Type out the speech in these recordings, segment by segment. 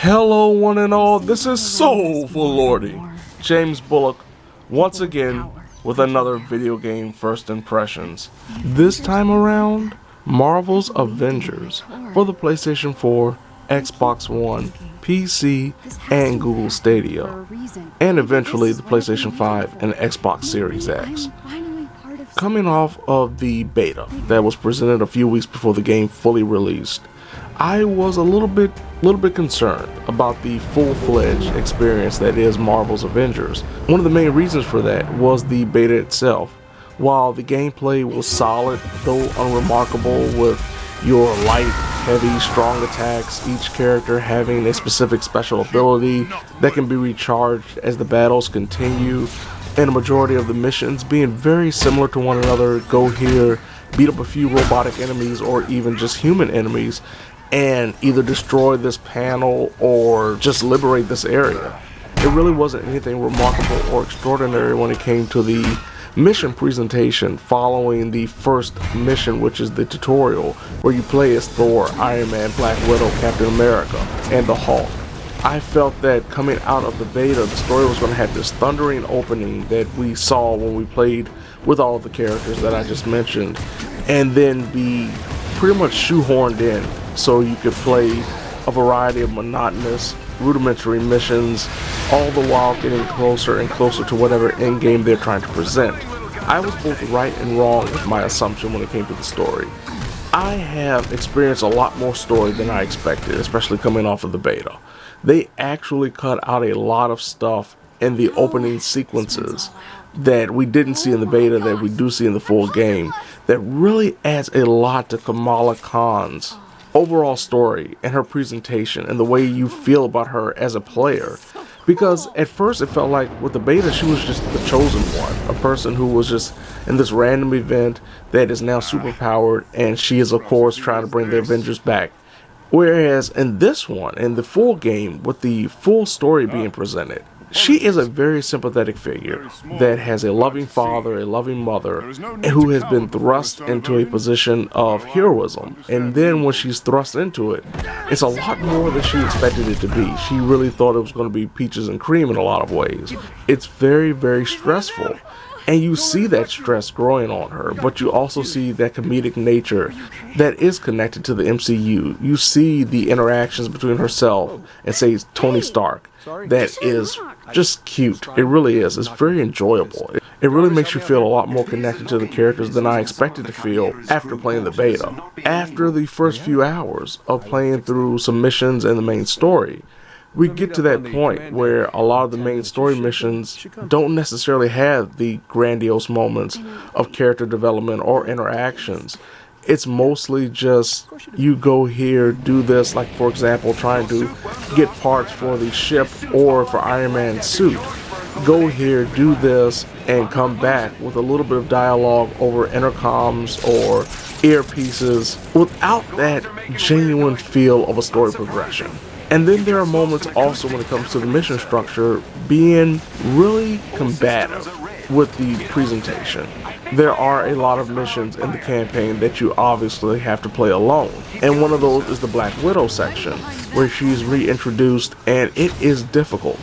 Hello one and all, this is Soulful Lordy, James Bullock, once again with another video game first impressions. This time around, Marvel's Avengers for the PlayStation 4, Xbox One, PC, and Google Stadia, and eventually the PlayStation 5 and Xbox Series X. Coming off of the beta that was presented a few weeks before the game fully released, I was a little bit concerned about the full-fledged experience that is Marvel's Avengers. One of the main reasons for that was the beta itself. While the gameplay was solid, though unremarkable, with your light, heavy, strong attacks, each character having a specific special ability that can be recharged as the battles continue, and a majority of the missions being very similar to one another. Go here, beat up a few robotic enemies or even just human enemies, and either destroy this panel or just liberate this area. It really wasn't anything remarkable or extraordinary when it came to the mission presentation following the first mission, which is the tutorial, where you play as Thor, Iron Man, Black Widow, Captain America, and the Hulk. I felt that coming out of the beta, the story was going to have this thundering opening that we saw when we played with all of the characters that I just mentioned, and then be pretty much shoehorned in so you could play a variety of monotonous, rudimentary missions, all the while getting closer and closer to whatever end game they're trying to present. I was both right and wrong with my assumption when it came to the story. I have experienced a lot more story than I expected, especially coming off of the beta. They actually cut out a lot of stuff in the opening sequences that we didn't see in the beta that we do see in the full game, that really adds a lot to Kamala Khan's overall story and her presentation and the way you feel about her as a player. Because at first it felt like with the beta she was just the chosen one, a person who was just in this random event that is now superpowered, and she is of course trying to bring the Avengers back. Whereas in this one, in the full game, with the full story being presented, she is a very sympathetic figure that has a loving father, a loving mother, who has been thrust into a position of heroism. And then when she's thrust into it, it's a lot more than she expected it to be. She really thought it was going to be peaches and cream in a lot of ways. It's very, very stressful. And you see that stress growing on her, but you also see that comedic nature that is connected to the MCU. You see the interactions between herself and, say, Tony Stark. That is just cute. It really is. It's very enjoyable. It really makes you feel a lot more connected to the characters than I expected to feel after playing the beta. After the first few hours of playing through some missions and the main story, we get to that point where a lot of the main story missions don't necessarily have the grandiose moments of character development or interactions. It's mostly just, you go here, do this, like for example trying to get parts for the ship or for Iron Man's suit. Go here, do this, and come back with a little bit of dialogue over intercoms or earpieces without that genuine feel of a story progression. And then there are moments also when it comes to the mission structure being really combative with the presentation. There are a lot of missions in the campaign that you obviously have to play alone. And one of those is the Black Widow section, where she's reintroduced, and it is difficult.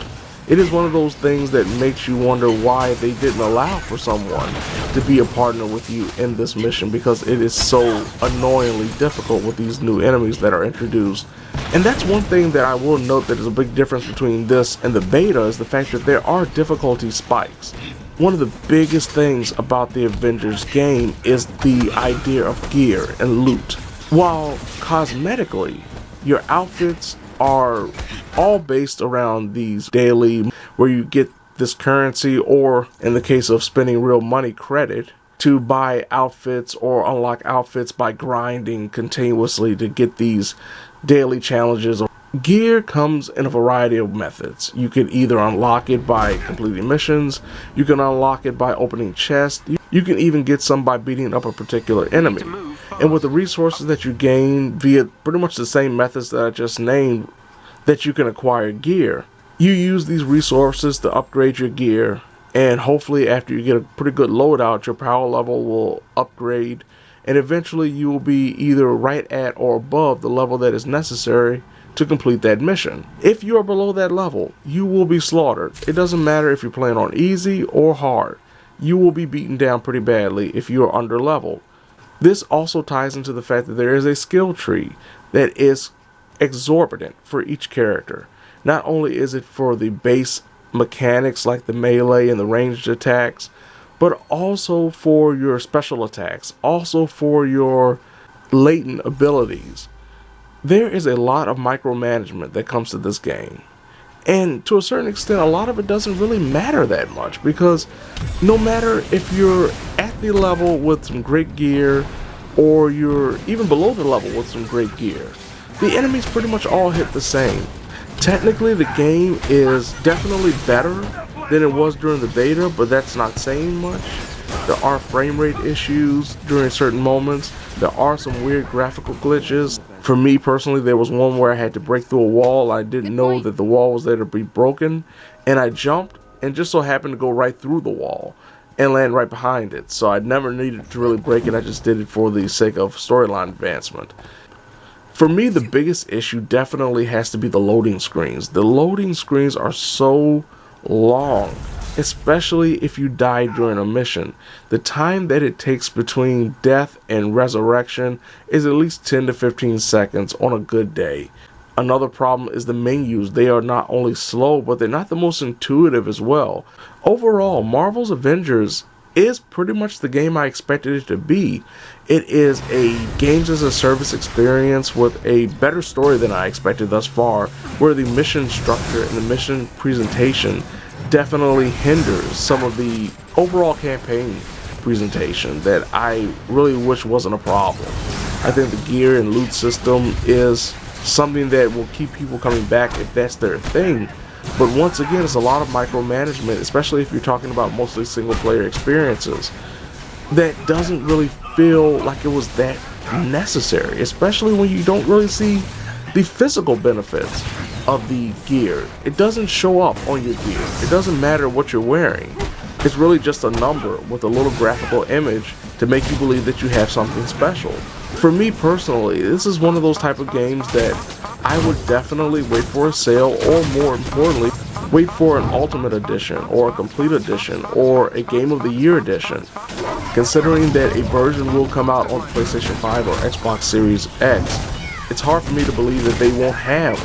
It is one of those things that makes you wonder why they didn't allow for someone to be a partner with you in this mission, because it is so annoyingly difficult with these new enemies that are introduced. And that's one thing that I will note that is a big difference between this and the beta, is the fact that there are difficulty spikes. One of the biggest things about the Avengers game is the idea of gear and loot. While cosmetically, your outfits are all based around these daily, where you get this currency, or in the case of spending real money, credit, to buy outfits or unlock outfits by grinding continuously to get these daily challenges. Gear comes in a variety of methods. You can either unlock it by completing missions, you can unlock it by opening chests, you can even get some by beating up a particular enemy. And with the resources that you gain via pretty much the same methods that I just named, that you can acquire gear, you use these resources to upgrade your gear, and hopefully after you get a pretty good loadout, your power level will upgrade, and eventually you will be either right at or above the level that is necessary to complete that mission. If you are below that level, you will be slaughtered. It doesn't matter if you're playing on easy or hard. You will be beaten down pretty badly if you are under level. This also ties into the fact that there is a skill tree that is exorbitant for each character. Not only is it for the base mechanics like the melee and the ranged attacks, but also for your special attacks, also for your latent abilities. There is a lot of micromanagement that comes to this game. And to a certain extent, a lot of it doesn't really matter that much, because no matter if you're at the level with some great gear or you're even below the level with some great gear, the enemies pretty much all hit the same. Technically, the game is definitely better than it was during the beta, but that's not saying much. There are frame rate issues during certain moments. There are some weird graphical glitches. For me personally, there was one where I had to break through a wall. I didn't know that the wall was there to be broken, and I jumped and just so happened to go right through the wall and land right behind it. So I never needed to really break it. I just did it for the sake of storyline advancement. For me, the biggest issue definitely has to be the loading screens. The loading screens are so long, especially if you die during a mission. The time that it takes between death and resurrection is at least 10 to 15 seconds on a good day. Another problem is the menus. They are not only slow, but they're not the most intuitive as well. Overall, Marvel's Avengers is pretty much the game I expected it to be. It is a games as a service experience with a better story than I expected thus far, where the mission structure and the mission presentation definitely hinders some of the overall campaign presentation that I really wish wasn't a problem. I think the gear and loot system is something that will keep people coming back if that's their thing. But once again, it's a lot of micromanagement, especially if you're talking about mostly single player experiences, that doesn't really feel like it was that necessary, especially when you don't really see the physical benefits of the gear. It doesn't show up on your gear. It doesn't matter what you're wearing. It's really just a number with a little graphical image to make you believe that you have something special. For me personally, this is one of those type of games that I would definitely wait for a sale, or more importantly, wait for an Ultimate Edition or a Complete Edition or a Game of the Year Edition. Considering that a version will come out on PlayStation 5 or Xbox Series X, it's hard for me to believe that they won't have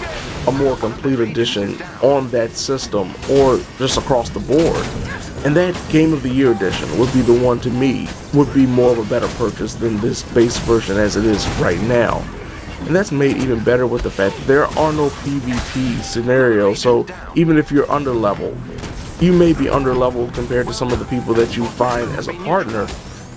a more complete edition on that system or just across the board. And that Game of the Year edition would be the one, to me, would be more of a better purchase than this base version as it is right now. And that's made even better with the fact that there are no PvP scenarios, so even if you're under level, you may be under level compared to some of the people that you find as a partner,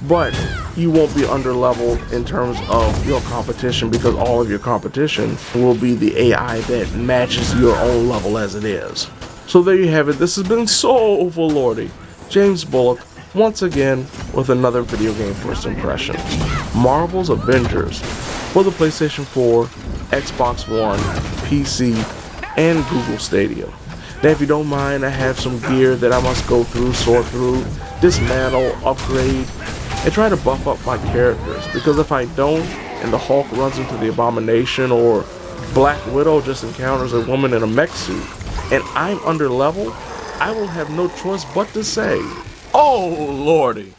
but you won't be under level in terms of your competition, because all of your competition will be the AI that matches your own level as it is. So there you have it. This has been so overlordy. James Bullock, once again, with another video game first impression. Marvel's Avengers for the PlayStation 4, Xbox One, PC, and Google Stadia. Now, if you don't mind, I have some gear that I must go through, sort through, dismantle, upgrade, and try to buff up my characters. Because if I don't, and the Hulk runs into the Abomination, or Black Widow just encounters a woman in a mech suit, and I'm under level, I will have no choice but to say, oh lordy.